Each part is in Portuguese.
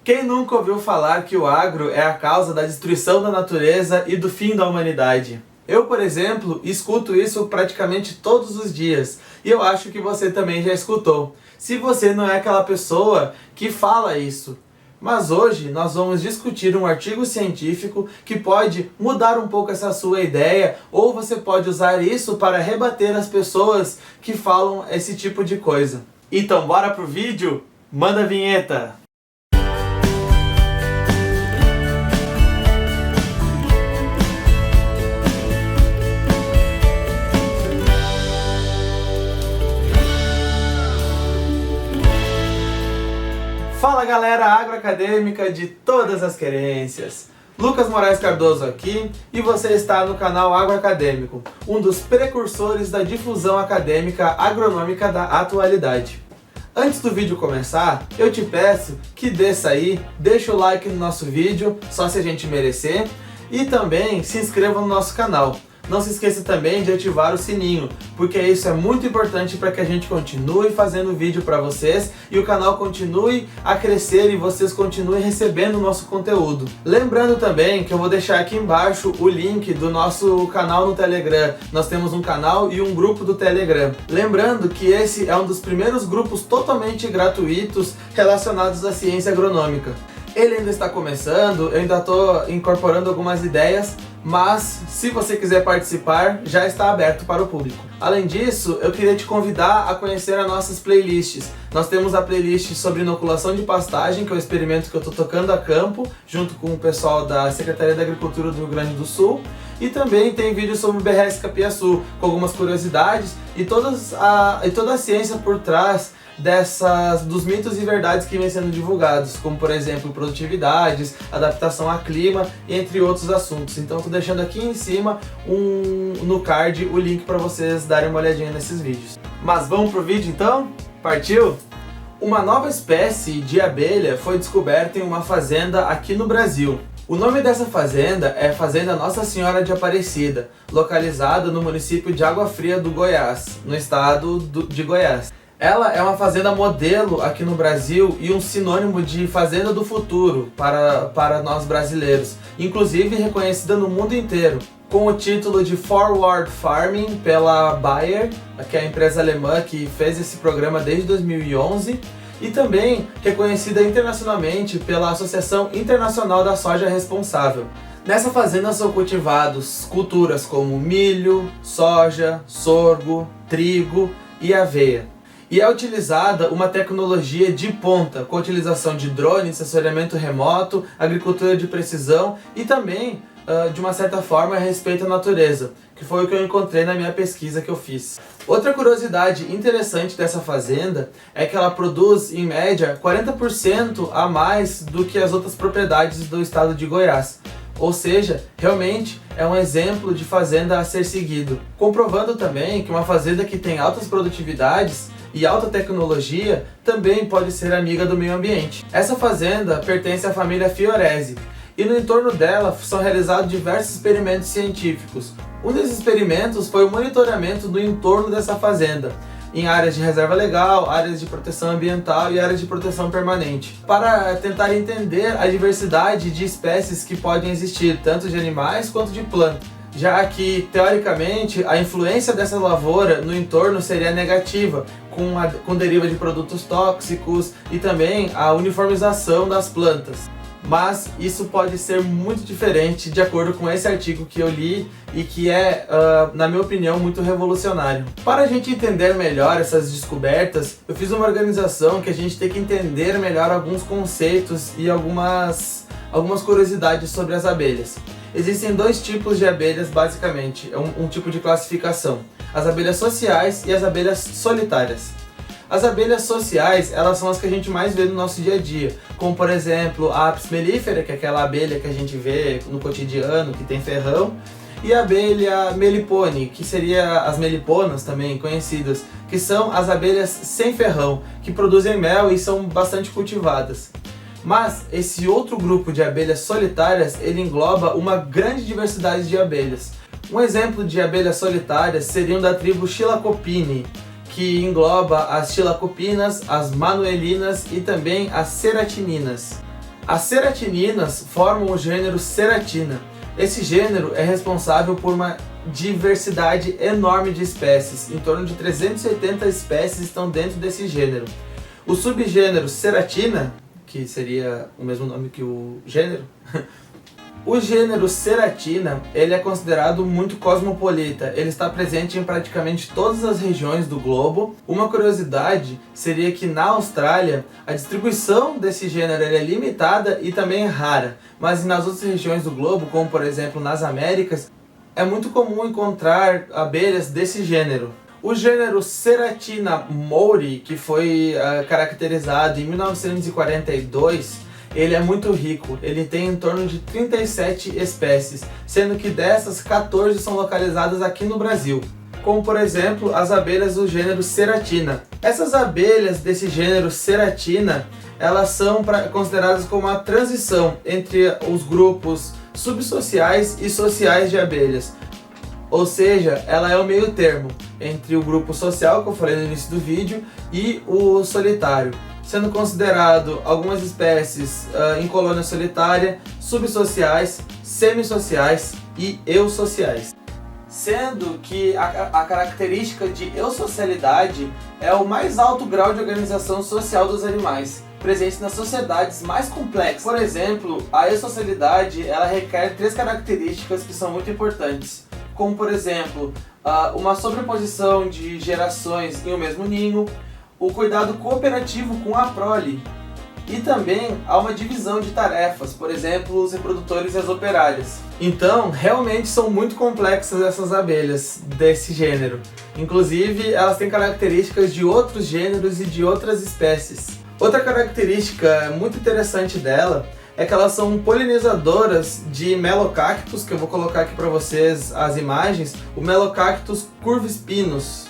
Quem nunca ouviu falar que o agro é a causa da destruição da natureza e do fim da humanidade? Eu, por exemplo, escuto isso praticamente todos os dias e eu acho que você também já escutou. Se você não é aquela pessoa que fala isso. Mas hoje nós vamos discutir um artigo científico que pode mudar um pouco essa sua ideia, ou você pode usar isso para rebater as pessoas que falam esse tipo de coisa. Então bora pro vídeo? Manda a vinheta! Fala galera agroacadêmica de todas as querências! Lucas Moraes Cardoso aqui e você está no canal Agroacadêmico, um dos precursores da difusão acadêmica agronômica da atualidade. Antes do vídeo começar, eu te peço que desça aí, deixa o like no nosso vídeo, só se a gente merecer, e também se inscreva no nosso canal. Não se esqueça também de ativar o sininho, porque isso é muito importante para que a gente continue fazendo vídeo para vocês e o canal continue a crescer e vocês continuem recebendo o nosso conteúdo. Lembrando também que eu vou deixar aqui embaixo o link do nosso canal no Telegram. Nós temos um canal e um grupo do Telegram. Lembrando que esse é um dos primeiros grupos totalmente gratuitos relacionados à ciência agronômica. Ele ainda está começando, eu ainda estou incorporando algumas ideias, mas se você quiser participar, já está aberto para o público. Além disso, eu queria te convidar a conhecer as nossas playlists. Nós temos a playlist sobre inoculação de pastagem, que é o experimento que eu estou tocando a campo, junto com o pessoal da Secretaria da Agricultura do Rio Grande do Sul. E também tem vídeos sobre o BRS Capiaçu, com algumas curiosidades e toda a ciência por trás dos mitos e verdades que vêm sendo divulgados, como por exemplo produtividades, adaptação a clima, entre outros assuntos. Então estou deixando aqui em cima no card o link para vocês darem uma olhadinha nesses vídeos. Mas vamos pro vídeo então? Partiu? Uma nova espécie de abelha foi descoberta em uma fazenda aqui no Brasil. O nome dessa fazenda é Fazenda Nossa Senhora de Aparecida, localizada no município de Água Fria do Goiás, no estado de Goiás. Ela é uma fazenda modelo aqui no Brasil e um sinônimo de fazenda do futuro para nós brasileiros, inclusive reconhecida no mundo inteiro, com o título de Forward Farming pela Bayer, que é a empresa alemã que fez esse programa desde 2011, e também reconhecida internacionalmente pela Associação Internacional da Soja Responsável. Nessa fazenda são cultivados culturas como milho, soja, sorgo, trigo e aveia. E é utilizada uma tecnologia de ponta, com a utilização de drones, sensoriamento remoto, agricultura de precisão e também, de uma certa forma, respeito à natureza, que foi o que eu encontrei na minha pesquisa que eu fiz. Outra curiosidade interessante dessa fazenda é que ela produz, em média, 40% a mais do que as outras propriedades do estado de Goiás. Ou seja, realmente é um exemplo de fazenda a ser seguido. Comprovando também que uma fazenda que tem altas produtividades e alta tecnologia também pode ser amiga do meio ambiente. Essa fazenda pertence à família Fiorese e no entorno dela são realizados diversos experimentos científicos. Um desses experimentos foi o monitoramento do entorno dessa fazenda, em áreas de reserva legal, áreas de proteção ambiental e áreas de proteção permanente, para tentar entender a diversidade de espécies que podem existir, tanto de animais quanto de plantas, já que, teoricamente, a influência dessa lavoura no entorno seria negativa, com deriva de produtos tóxicos e também a uniformização das plantas. Mas isso pode ser muito diferente de acordo com esse artigo que eu li e que é, na minha opinião, muito revolucionário. Para a gente entender melhor essas descobertas, eu fiz uma organização que a gente tem que entender melhor alguns conceitos e algumas curiosidades sobre as abelhas. Existem dois tipos de abelhas, basicamente, um tipo de classificação: as abelhas sociais e as abelhas solitárias. As abelhas sociais, elas são as que a gente mais vê no nosso dia a dia, como por exemplo a Apis mellifera, que é aquela abelha que a gente vê no cotidiano, que tem ferrão, e a abelha melipone, que seria as meliponas também conhecidas, que são as abelhas sem ferrão, que produzem mel e são bastante cultivadas. Mas esse outro grupo de abelhas solitárias, ele engloba uma grande diversidade de abelhas. Um exemplo de abelhas solitárias seriam da tribo Chilacopini, que engloba as chilacopinas, as manuelinas e também as ceratininas. As ceratininas formam o gênero Ceratina. Esse gênero é responsável por uma diversidade enorme de espécies. Em torno de 380 espécies estão dentro desse gênero. O subgênero Ceratina, que seria o mesmo nome que o gênero, o gênero Ceratina, ele é considerado muito cosmopolita, ele está presente em praticamente todas as regiões do globo. Uma curiosidade seria que na Austrália a distribuição desse gênero é limitada e também é rara, mas nas outras regiões do globo, como por exemplo nas Américas, é muito comum encontrar abelhas desse gênero. O gênero Ceratina moori, que foi caracterizado em 1942, ele é muito rico, ele tem em torno de 37 espécies, sendo que dessas 14 são localizadas aqui no Brasil, como por exemplo as abelhas do gênero Ceratina. Essas abelhas desse gênero Ceratina, elas são consideradas como a transição entre os grupos subsociais e sociais de abelhas, ou seja, ela é o meio termo entre o grupo social, que eu falei no início do vídeo, e o solitário, sendo considerado algumas espécies em colônia solitária, subsociais, semissociais e eusociais. Sendo que a característica de eusocialidade é o mais alto grau de organização social dos animais, presente nas sociedades mais complexas. Por exemplo, a eusocialidade ela requer 3 características que são muito importantes, como por exemplo, uma sobreposição de gerações em um mesmo ninho, o cuidado cooperativo com a prole, e também há uma divisão de tarefas, por exemplo, os reprodutores e as operárias. Então, realmente são muito complexas essas abelhas desse gênero. Inclusive, elas têm características de outros gêneros e de outras espécies. Outra característica muito interessante dela é que elas são polinizadoras de Melocactus, que eu vou colocar aqui para vocês as imagens, o Melocactus curvispinus.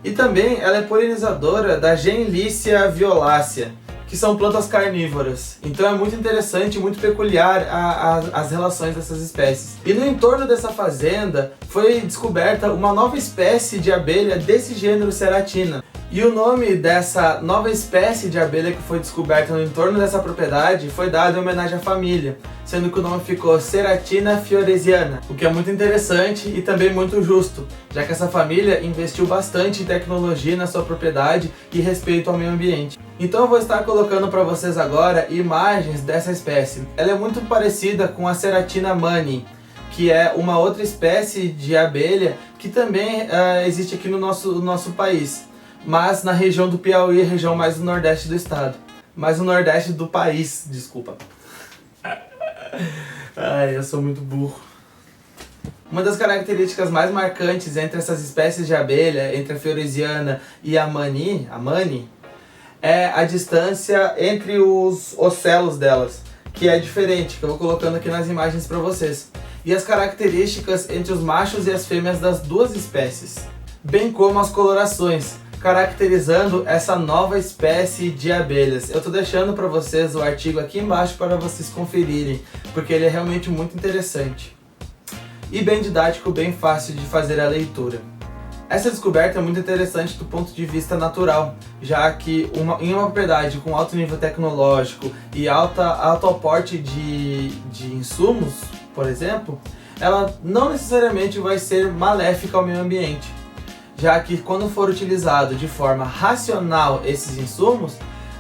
E também ela é polinizadora da Genlícia violácea, que são plantas carnívoras. Então é muito interessante e muito peculiar as relações dessas espécies. E no entorno dessa fazenda foi descoberta uma nova espécie de abelha desse gênero Ceratina. E o nome dessa nova espécie de abelha que foi descoberta no entorno dessa propriedade foi dado em homenagem à família, sendo que o nome ficou Ceratina fioresiana, o que é muito interessante e também muito justo, já que essa família investiu bastante em tecnologia na sua propriedade e respeito ao meio ambiente. Então eu vou estar colocando para vocês agora imagens dessa espécie. Ela é muito parecida com a Ceratina mani, que é uma outra espécie de abelha que também existe aqui no nosso país, mas na região do Piauí, região mais do nordeste do estado. Mais no nordeste do país, desculpa. Ai, eu sou muito burro. Uma das características mais marcantes entre essas espécies de abelha, entre a fioresiana e a mani, é a distância entre os ocelos delas, que é diferente, que eu vou colocando aqui nas imagens para vocês. E as características entre os machos e as fêmeas das duas espécies, bem como as colorações, caracterizando essa nova espécie de abelhas. Eu estou deixando para vocês o artigo aqui embaixo para vocês conferirem, porque ele é realmente muito interessante. E bem didático, bem fácil de fazer a leitura. Essa descoberta é muito interessante do ponto de vista natural, já que em uma propriedade com alto nível tecnológico e alto aporte de insumos, por exemplo, ela não necessariamente vai ser maléfica ao meio ambiente, já que quando for utilizado de forma racional esses insumos,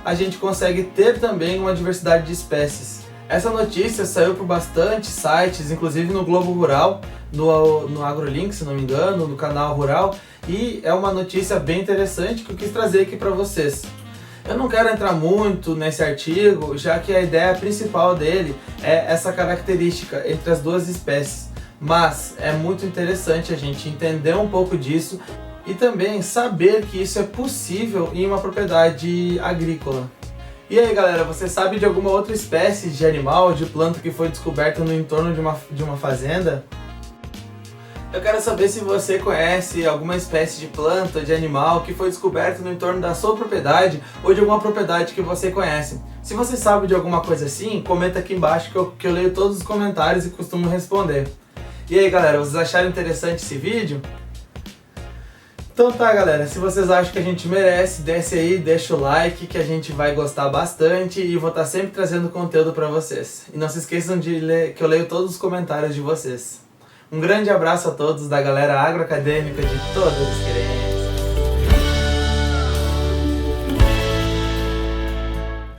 a gente consegue ter também uma diversidade de espécies. Essa notícia saiu por bastante sites, inclusive no Globo Rural, no AgroLink, se não me engano, no canal Rural, e é uma notícia bem interessante que eu quis trazer aqui para vocês. Eu não quero entrar muito nesse artigo, já que a ideia principal dele é essa característica entre as duas espécies, mas é muito interessante a gente entender um pouco disso e também saber que isso é possível em uma propriedade agrícola. E aí galera, você sabe de alguma outra espécie de animal ou de planta que foi descoberta no entorno de uma fazenda? Eu quero saber se você conhece alguma espécie de planta, de animal que foi descoberta no entorno da sua propriedade ou de alguma propriedade que você conhece. Se você sabe de alguma coisa assim, comenta aqui embaixo que eu leio todos os comentários e costumo responder. E aí galera, vocês acharam interessante esse vídeo? Então tá, galera, se vocês acham que a gente merece, desce aí, deixa o like que a gente vai gostar bastante e vou estar sempre trazendo conteúdo pra vocês. E não se esqueçam de ler, que eu leio todos os comentários de vocês. Um grande abraço a todos da galera agroacadêmica de todas as querências.